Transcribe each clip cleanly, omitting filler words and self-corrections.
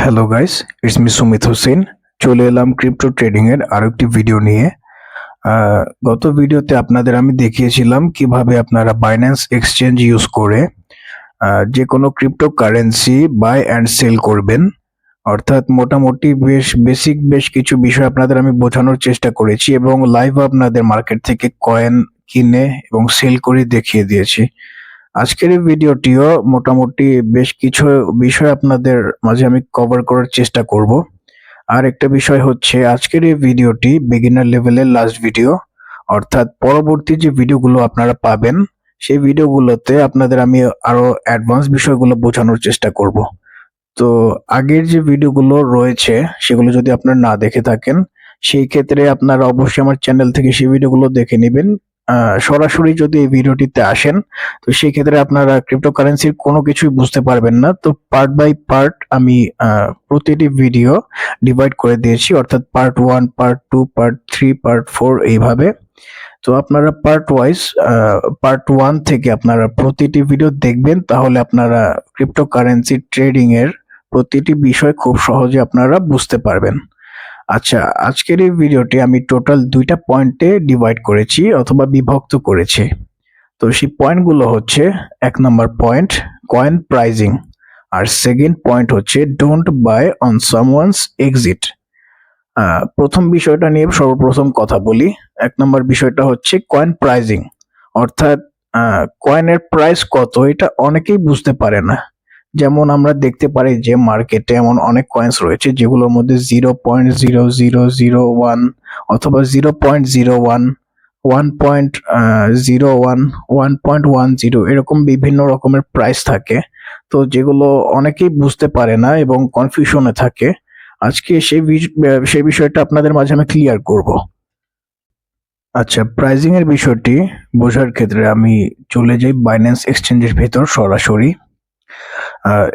Hello guys, it's me Sumit Hossain. চলে এলাম crypto trading এর আরো একটি ভিডিও নিয়ে। গত ভিডিওতে আপনাদের আমি দেখিয়েছিলাম কিভাবে আপনারা বাইন্যান্স এক্সচেঞ্জ ইউজ করে যে কোনো cryptocurrency buy and sell করবেন। অর্থাৎ মোটামুটি বেশ কিছু বিষয় আপনাদের আমি বোঝানোর চেষ্টা করেছি এবং লাইভ আপনাদের মার্কেট থেকে কয়েন কিনে এবং সেল করে দেখিয়ে দিয়েছি। আজকের এই ভিডিওটিও মোটামুটি বেশ কিছু বিষয় আপনাদের মাঝে আমি কভার করার চেষ্টা করব। আর একটা বিষয় হচ্ছে আজকের এই ভিডিওটি বিগিনার লেভেলের লাস্ট ভিডিও, অর্থাৎ পরবর্তী যে ভিডিওগুলো আপনারা পাবেন সেই ভিডিওগুলোতে আপনাদের আমি আরো অ্যাডভান্স বিষয়গুলো বোঝানোর চেষ্টা করব। তো আগের যে ভিডিওগুলো রয়েছে সেগুলো যদি আপনারা না দেখে থাকেন সেই ক্ষেত্রে আপনারা অবশ্যই আমার চ্যানেল থেকে সেই ভিডিওগুলো দেখে নেবেন। সরাসরি যদি এই ভিডিওটিতে আসেন তো সেই ক্ষেত্রে আপনারা ক্রিপ্টোকারেন্সির কোনো কিছুই বুঝতে পারবেন না। তো পার্ট বাই পার্ট আমি প্রতিটি ভিডিও ডিভাইড করে দিয়েছি, অর্থাৎ পার্ট 1, পার্ট 2, পার্ট 3, পার্ট 4 এইভাবে। তো আপনারা পার্ট 1 থেকে আপনারা প্রতিটি ভিডিও দেখবেন, তাহলে আপনারা ক্রিপ্টোকারেন্সি ট্রেডিং এর প্রতিটি বিষয় খুব সহজে আপনারা বুঝতে পারবেন। আচ্ছা, আজকের এই ভিডিওটি আমি টোটাল 2টা পয়েন্টে ডিভাইড করেছি অথবা বিভক্ত করেছি। তো সেই পয়েন্টগুলো হচ্ছে 1 নাম্বার পয়েন্ট কয়েন প্রাইজিং, আর সেকেন্ড পয়েন্ট হচ্ছে don't by on someone's exit. প্রথম বিষয়টা নিয়ে সর্বপ্রথম কথা বলি। 1 নাম্বার বিষয়টা হচ্ছে কয়েন প্রাইজিং, অর্থাৎ কয়েনের প্রাইস কত এটা অনেকেই বুঝতে পারে না। যেমন আমরা দেখতে পারি যে মার্কেটে এমন অনেক কয়েন্স রয়েছে যেগুলোর মধ্যে 0.0001 অথবা 0.01, 1.01, 1.10 এরকম বিভিন্ন রকমের প্রাইস থাকে। তো যেগুলো অনেকেই বুঝতে পারে না এবং কনফিউশনে থাকে। আজকে সেই বিষয়টা আপনাদের মাঝে আমি ক্লিয়ার করব। আচ্ছা, প্রাইজিং এর বিষয়টি বোঝার ক্ষেত্রে আমি চলে যাই বাইন্যান্স এক্সচেঞ্জের ভেতর সরাসরি।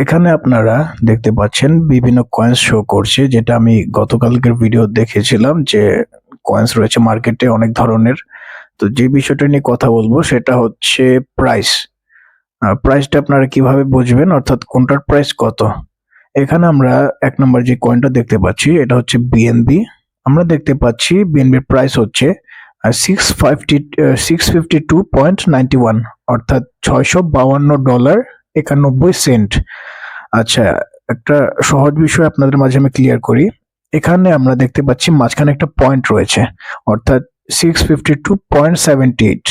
এখানে আপনারা দেখতে পাচ্ছেন বিভিন্ন কয়েন্স শো করছে, যেটা আমি গতকালকের ভিডিও দেখেছিলাম যে কয়েন্স রয়েছে মার্কেটে অনেক ধরনের। তো যে বিষয়টা নিয়ে কথা বলবো সেটা হচ্ছে প্রাইস। প্রাইসটা আপনারা কিভাবে বুঝবেন, অর্থাৎ কোনটার প্রাইস কত। এখানে আমরা 1 নম্বর যে কয়েনটা দেখতে পাচ্ছি এটা হচ্ছে বিএনবি। আমরা দেখতে পাচ্ছি বিএনবির প্রাইস হচ্ছে $652.91, অর্থাৎ $652.91। আচ্ছা, একটা সহজ বিষয় আপনাদের মাঝে আমি ক্লিয়ার করি। এখানে আমরা দেখতে পাচ্ছি মাঝখানে একটা পয়েন্ট রয়েছে, অর্থাৎ 652.78।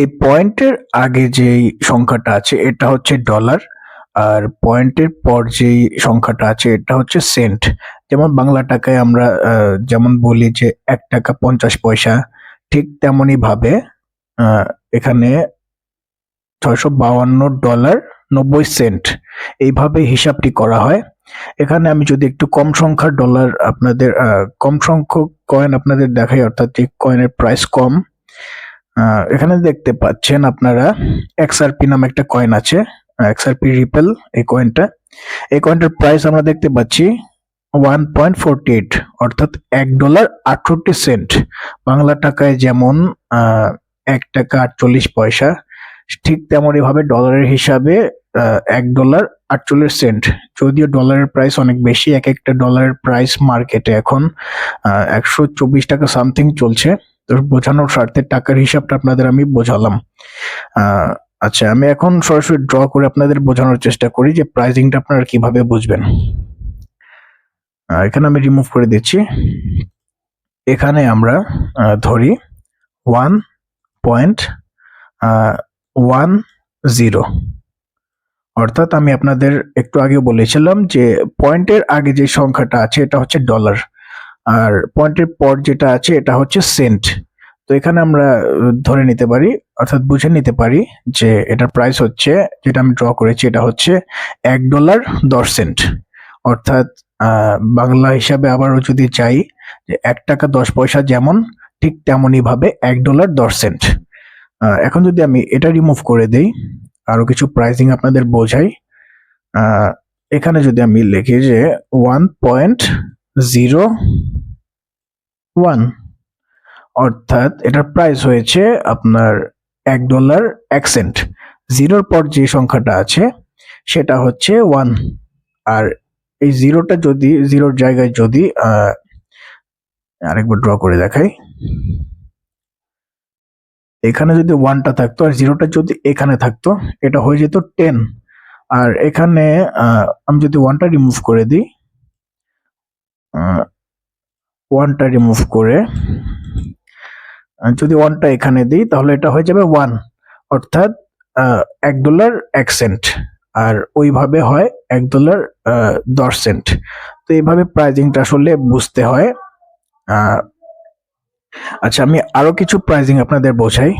এই পয়েন্টের আগে যেই সংখ্যাটা আছে এটা হচ্ছে ডলার, আর পয়েন্টের পর যেই সংখ্যাটা আছে এটা হচ্ছে সেন্ট। যেমন বাংলা টাকায় আমরা যেমন বলি যে 1 টাকা 50 পয়সা, ঠিক তেমনই ভাবে এখানে $652.90 এইভাবে হিসাবটি করা হয়। এখানে আমি যদি একটু কম সংখ্যার ডলার আপনাদের কম সংখ্যক কয়েন আপনাদের দেখাই, অর্থাৎ যে কয়েনের প্রাইস কম, এখানে দেখতে পাচ্ছেন আপনারা XRP নামে একটা কয়েন আছে, XRP রিপেল। এই কয়েনটার প্রাইস আমরা দেখতে পাচ্ছি 1.48, অর্থাৎ $1.68। বাংলা টাকায় যেমন 1 টাকা 48 পয়সা, ঠিক তেমনই ভাবে ডলারের হিসাবে $1.48। যদিও ডলারের প্রাইস অনেক বেশি, একটা ডলারের প্রাইস মার্কেটে এখন 124 টাকা সামথিং চলছে। তো বোঝানোর স্বার্থে টাকার হিসাবটা আপনাদের আমি বোঝালাম। আচ্ছা, আমি এখন সরাসরি ড্র করে আপনাদের বোঝানোর চেষ্টা করি যে প্রাইসিংটা আপনারা কিভাবে বুঝবেন। এখানে আমি রিমুভ করে দিচ্ছি। এখানে আমরা ধরি 1.10, অর্থাৎ আমি আপনাদের একটু আগে বলেছিলাম যে পয়েন্টের আগে যে সংখ্যাটা আছে এটা হচ্ছে ডলার, আর পয়েন্টের পর যেটা আছে এটা হচ্ছে সেন্ট। তো এখানে আমরা ধরে নিতে পারি, অর্থাৎ বুঝে নিতে পারি যে এটার প্রাইস হচ্ছে, যেটা আমি ড্র করেছি এটা হচ্ছে $1.10। অর্থাৎ বাংলা হিসাবে আবারও যদি চাই যে 1 টাকা 10 পয়সা যেমন, ঠিক তেমনই ভাবে $1.10। এখন যদি আমি এটা রিমুভ করে দেই, আরো কিছু প্রাইসিং আপনাদের বোঝাই। এখানে যদি আমি লিখি যে 1.01, অর্থাৎ এটার প্রাইস হয়েছে আপনার $1.01। জিরোর পর যে সংখ্যাটা আছে সেটা হচ্ছে 1, আর এই জিরোটা যদি জিরোর জায়গায় যদি আরেকবার ড্র করে দেখাই, এখানে যদি 1টা থাকতো আর জিরোটা যদি এখানে থাকতো, এটা হয়ে যেত 10। আর এখানে আমি যদি 1টা রিমুভ করে দিই, 1টা রিমুভ করে যদি 1টা এখানে দিই, তাহলে এটা হয়ে যাবে 1, অর্থাৎ $1 1 সেন্ট। আর ওইভাবে হয় $1 10 সেন্ট। তো এইভাবে প্রাইজিংটা আসলে বুঝতে হয়। আচ্ছা, আমি আরো কিছু প্রাইজিং আপনাদের বোঝাই।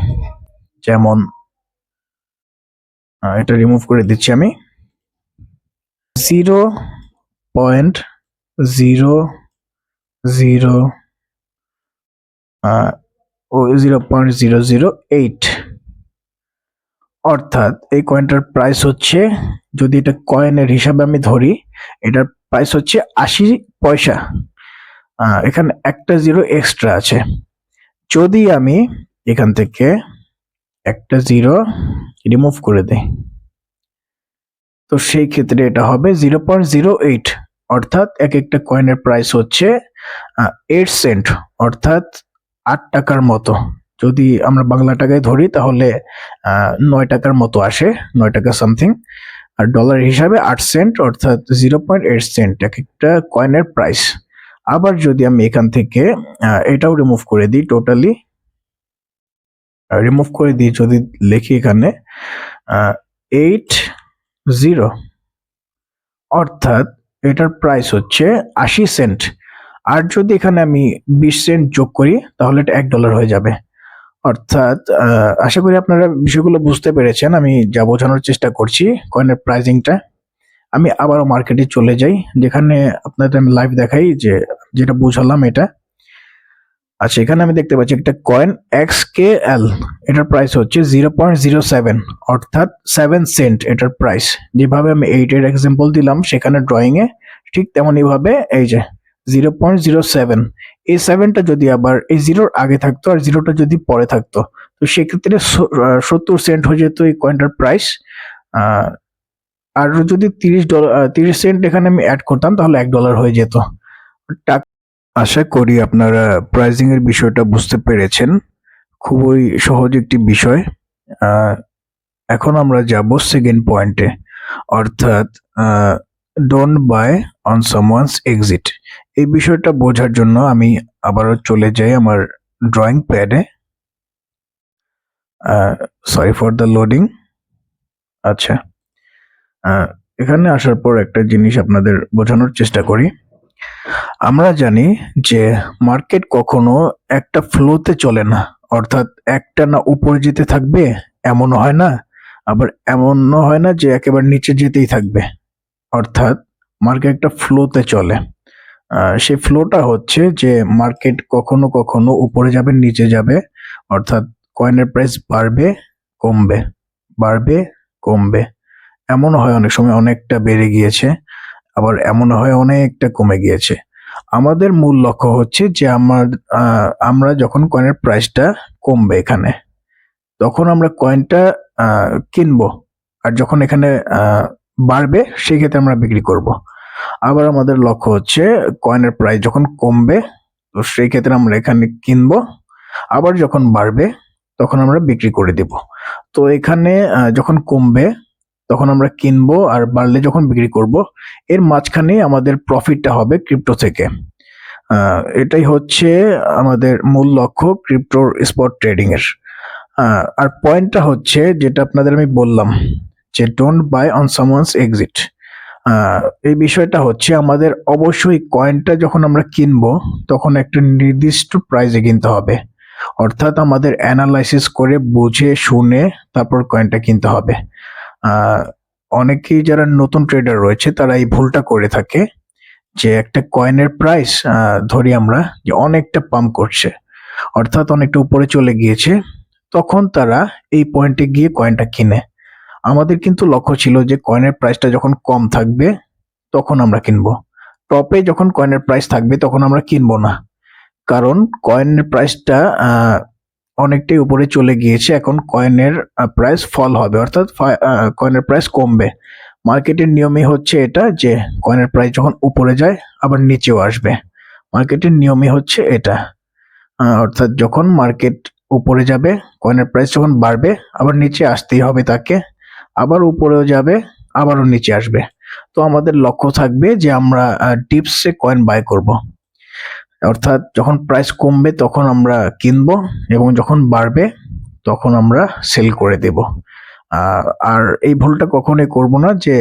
যেমন এটা রিমুভ করে দিচ্ছি আমি। 0.008, অর্থাৎ এই কয়েনটার প্রাইস হচ্ছে, যদি এটা কয়েনের হিসাবে আমি ধরি, এটার প্রাইস হচ্ছে 80 পয়সা। এখানে একটা জিরো এক্সট্রা আছে। যদি আমি এখান থেকে একটা জিরো রিমুভ করে দেই, তো সেই ক্ষেত্রে এটা হবে 0.08, অর্থাৎ এক একটা কয়েনের প্রাইস হচ্ছে 8 সেন্ট, অর্থাৎ 8 টাকার মতো। যদি আমরা বাংলা টাকায় ধরি তাহলে 9 টাকার মতো আসে, 9 টাকা সামথিং। আর ডলার হিসাবে 8 সেন্ট, অর্থাৎ 0.8 সেন্ট এক একটা কয়েনের প্রাইস। আবার যদি আমি এখান থেকে এটাও রিমুভ করে দিই, টোটালি রিমুভ করে দিই, যদি লিখি এখানে 80, অর্থাৎ এটার প্রাইস হচ্ছে 80 সেন্ট। আর যদি এখানে আমি 20 সেন্ট যোগ করি, তাহলে এটা $1 হয়ে যাবে। অর্থাৎ আশা করি আপনারা বিষয়গুলো বুঝতে পেরেছেন। আমি যা বোঝানোর চেষ্টা করছি কয়েনের প্রাইজিংটা। আমি আবারও মার্কেটে চলে যাই, যেখানে আপনাদের আমি লাইভ দেখাই যে যেটা বুঝালাম এটা। আচ্ছা, এখানে আমি দেখতে পাচ্ছি একটা কয়েন XKL, এটার প্রাইস হচ্ছে 0.07, অর্থাৎ 7 সেন্ট এটার প্রাইস। যেভাবে আমি 8 এর এক্সাম্পল দিলাম সেখানে ড্রয়িং এ, ঠিক তেমনই ভাবে এই যে 0.07, এই 7টা যদি আবার এই জিরোর আগে থাকতো আর জিরোটা যদি পরে থাকতো, তো সেক্ষেত্রে 70 সেন্ট হয়ে যেত এই কয়েনটার প্রাইস। আর যদি $30 সেন্ট এখানে আমি অ্যাড করতাম, তাহলে $1 হয়ে যেত। আশা করি আপনারা প্রাইজিং এর বিষয়টা বুঝতে পেরেছেন। খুবই সহজ একটি বিষয়। এখন আমরা যাব সেকেন্ড পয়েন্টে, অর্থাৎ don't by on someone's exit. এই বিষয়টা বোঝার জন্য আমি আবারও চলে যাই আমার ড্রয়িং প্যাডে। Sorry for the loading. আচ্ছা, এখানে আসার পর একটা জিনিস আপনাদের বোঝানোর চেষ্টা করি। আমরা জানি যে মার্কেট কখনো একটা ফ্লোতে চলে না, অর্থাৎ একটা না উপরে যেতে থাকবে এমনও হয় না, আবার এমনও হয় না যে একেবারে নিচে যেতেই থাকবে। অর্থাৎ মার্কেট একটা ফ্লোতে চলে। সেই ফ্লোটা হচ্ছে যে মার্কেট কখনো কখনো উপরে যাবে, নিচে যাবে, অর্থাৎ কয়েনের প্রাইস বাড়বে কমবে, বাড়বে কমবে। এমনও হয় অনেক সময় অনেকটা বেড়ে গিয়েছে, আবার এমন হয় অনেকটা কমে গিয়েছে। আমাদের মূল লক্ষ্য হচ্ছে যে আমরা যখন কয়েনের প্রাইসটা কমবে এখানে, তখন আমরা কয়েনটা কিনবো, আর যখন এখানে বাড়বে সেই ক্ষেত্রে আমরা বিক্রি করব। আবার আমাদের লক্ষ্য হচ্ছে কয়েনের প্রাইস যখন কমবে, তো সেই ক্ষেত্রে আমরা এখানে কিনবো, আবার যখন বাড়বে তখন আমরা বিক্রি করে দেব। তো এখানে যখন কমবে তখন আমরা কিনবো, আর বাড়লে যখন বিক্রি করব। এর মাঝখানে আমাদের প্রফিটটা হবে ক্রিপ্টো থেকে। এটাই হচ্ছে আমাদের মূল লক্ষ্য ক্রিপ্টোর স্পট ট্রেডিং এর। আর পয়েন্টটা হচ্ছে যেটা আপনাদের আমি বললাম যে don't by on someone's exit. এই বিষয়টা হচ্ছে আমাদের অবশ্যই কয়েনটা যখন আমরা কিনবো তখন একটা নির্দিষ্ট প্রাইসে কিনতে হবে, অর্থাৎ আমাদের অ্যানালাইসিস করে বুঝে শুনে তারপর কয়েনটা কিনতে হবে। অনেকেই যারা নতুন ট্রেডার রয়েছে তারা এই ভুলটা করে থাকে যে একটা কয়েনের প্রাইস ধরি আমরা যে অনেকটা পাম্প করছে, অর্থাৎ অনেকটা উপরে চলে গিয়েছে, তখন তারা এই পয়েন্টে গিয়ে কয়েনটা কিনে। আমাদের কিন্তু লক্ষ্য ছিল যে কয়েনের প্রাইসটা যখন কম থাকবে তখন আমরা কিনবো, টপে যখন কয়েনের প্রাইস থাকবে তখন আমরা কিনবো না, কারণ কয়েনের প্রাইসটা অনেকটাই উপরে চলে গিয়েছে। এখন কয়েনের প্রাইস ফল হবে, অর্থাৎ কয়েনের প্রাইস কমবে। মার্কেটের নিয়মই হচ্ছে এটা যে কয়েনের প্রাইস যখন উপরে যায় আবার নিচেও আসবে। মার্কেটের নিয়মই হচ্ছে এটা। অর্থাৎ যখন মার্কেট উপরে যাবে, কয়েনের প্রাইস যখন বাড়বে আবার নিচে আসতেই হবে তাকে, আবার উপরেও যাবে আবারও নিচে আসবে। তো আমাদের লক্ষ্য থাকবে যে আমরা ডিপসে কয়েন বাই করব। অর্থাৎ যখন প্রাইস কমবে তখন আমরা কিনবো এবং যখন বাড়বে তখন আমরা সেল করে দেব। আর এই ভুলটা কখনোই করব না যে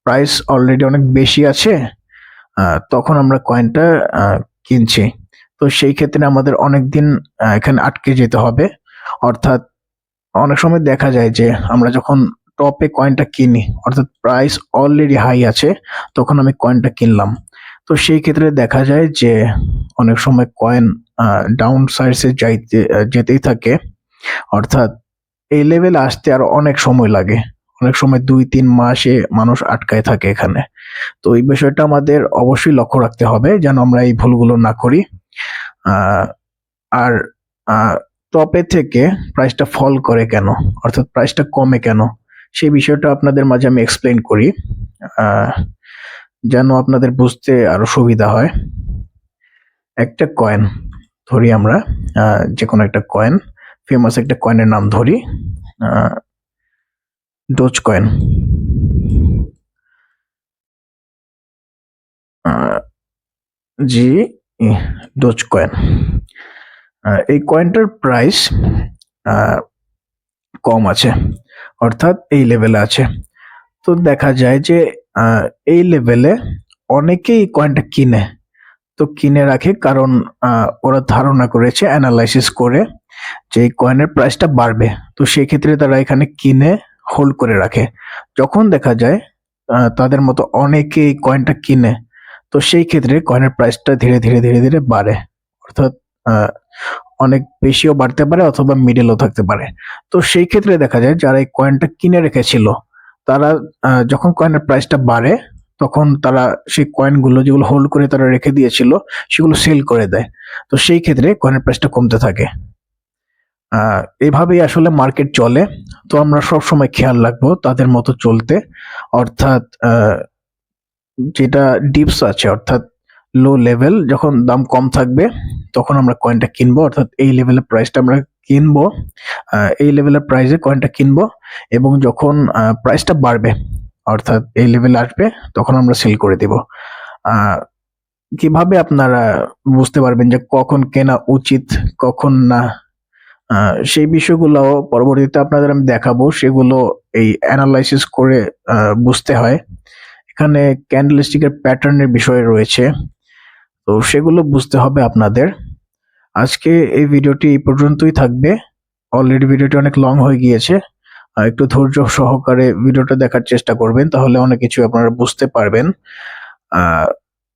প্রাইস অলরেডি অনেক বেশি আছে, তখন আমরা কয়েনটা কিনছি। তো সেই ক্ষেত্রে আমাদের অনেকদিন এখানে আটকে যেতে হবে। অর্থাৎ অনেক সময় দেখা যায় যে আমরা যখন টপে কয়েনটা কিনি, অর্থাৎ প্রাইস অলরেডি হাই আছে, তখন আমি কয়েনটা কিনলাম। তো সেই ক্ষেত্রে দেখা যায় যে অনেক সময় কয়েন ডাউন সাইডে যেতেই থাকে। অর্থাৎ এই লেভেলে আসতে আরো অনেক সময় লাগে। অনেক সময় ২-৩ মাসে মানুষ আটকায় থাকে এখানে। তো এই বিষয়টা আমাদের অবশ্যই লক্ষ্য রাখতে হবে যেন আমরা এই ভুলগুলো না করি। আর টপে থেকে প্রাইসটা ফল করে কেন, অর্থাৎ প্রাইসটা কমে কেন, সেই বিষয়টা আপনাদের মাঝে আমি এক্সপ্লেইন করি যেন আপনাদের বুঝতে আরো সুবিধা হয়। একটা কয়েন ধরি আমরা, যে কোনো একটা কয়েন, ফেমাস একটা কয়েনের নাম ধরি, ডোজ কয়েন। Dose coin. এই কয়েনটার প্রাইস কম আছে, অর্থাৎ এই লেভেলে আছে। তো দেখা যায় যে এই লেভেলে অনেকেই কয়েনটা কিনে, তো কিনে রাখে কারণ ওরা ধারণা করেছে অ্যানালাইসিস করে যে এই কয়েনের প্রাইসটা বাড়বে। তো সেই ক্ষেত্রে তারা এখানে কিনে হোল্ড করে রাখে। যখন দেখা যায় তাদের মতো অনেকেই কয়েনটা কিনে, তো সেই ক্ষেত্রে কয়েনের প্রাইসটা ধীরে ধীরে বাড়ে। অর্থাৎ অনেক বেশিও বাড়তে পারে অথবা মিডলও থাকতে পারে। তো সেই ক্ষেত্রে দেখা যায় যারা এই কয়েনটা কিনে রেখেছিল তারা যখন কয়েনের প্রাইসটা বাড়ে তখন তারা সেই কয়েনগুলো যেগুলো হোল্ড করে তারা রেখে দিয়েছিল সেগুলো সেল করে দেয়। তো সেই ক্ষেত্রে কয়েনের প্রাইসটা কমতে থাকে। এভাবেই আসলে মার্কেট চলে। তো আমরা সব সময় খেয়াল রাখবো তাদের মতো চলতে। অর্থাৎ যেটা ডিপস আছে, অর্থাৎ লো লেভেল, যখন দাম কম থাকবে তখন আমরা কয়েনটা কিনবো, অর্থাৎ এই লেভেলের প্রাইসটা আমরা কিনবো, এই লেভেলের প্রাইসে কয়েনটা কিনবো এবং যখন প্রাইসটা বাড়বে অর্থাৎ এই লেভেলে আসবে তখন আমরা সেল করে দেব। কিভাবে আপনারা বুঝতে পারবেন যে কখন কেনা উচিত কখন না, সেই বিষয়গুলো পরবর্তীতে আপনাদের আমি দেখাবো। সেগুলো এই অ্যানালাইসিস করে বুঝতে হয়। এখানে ক্যান্ডেলস্টিকের প্যাটার্নের বিষয় রয়েছে, তো সেগুলো বুঝতে হবে আপনাদের। আজকে এই ভিডিওটি এই পর্যন্তই থাকবে। অলরেডি ভিডিওটি অনেক লং হয়ে গিয়েছে। একটু ধৈর্য সহকারে ভিডিওটা দেখার চেষ্টা করবেন, তাহলে অনেক কিছু আপনারা বুঝতে পারবেন।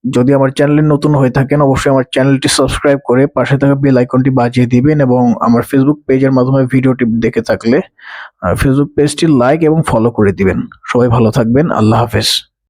যদি আমার চ্যানেলে নতুন হয়ে থাকেন অবশ্যই আমার চ্যানেলটি সাবস্ক্রাইব করে পাশে থাকা বেল আইকনটি বাজিয়ে দিবেন এবং আমার ফেসবুক পেজের মাধ্যমে ভিডিওটি দেখে থাকলে ফেসবুক পেজটি লাইক এবং ফলো করে দিবেন। সবাই ভালো থাকবেন। আল্লাহ হাফেজ।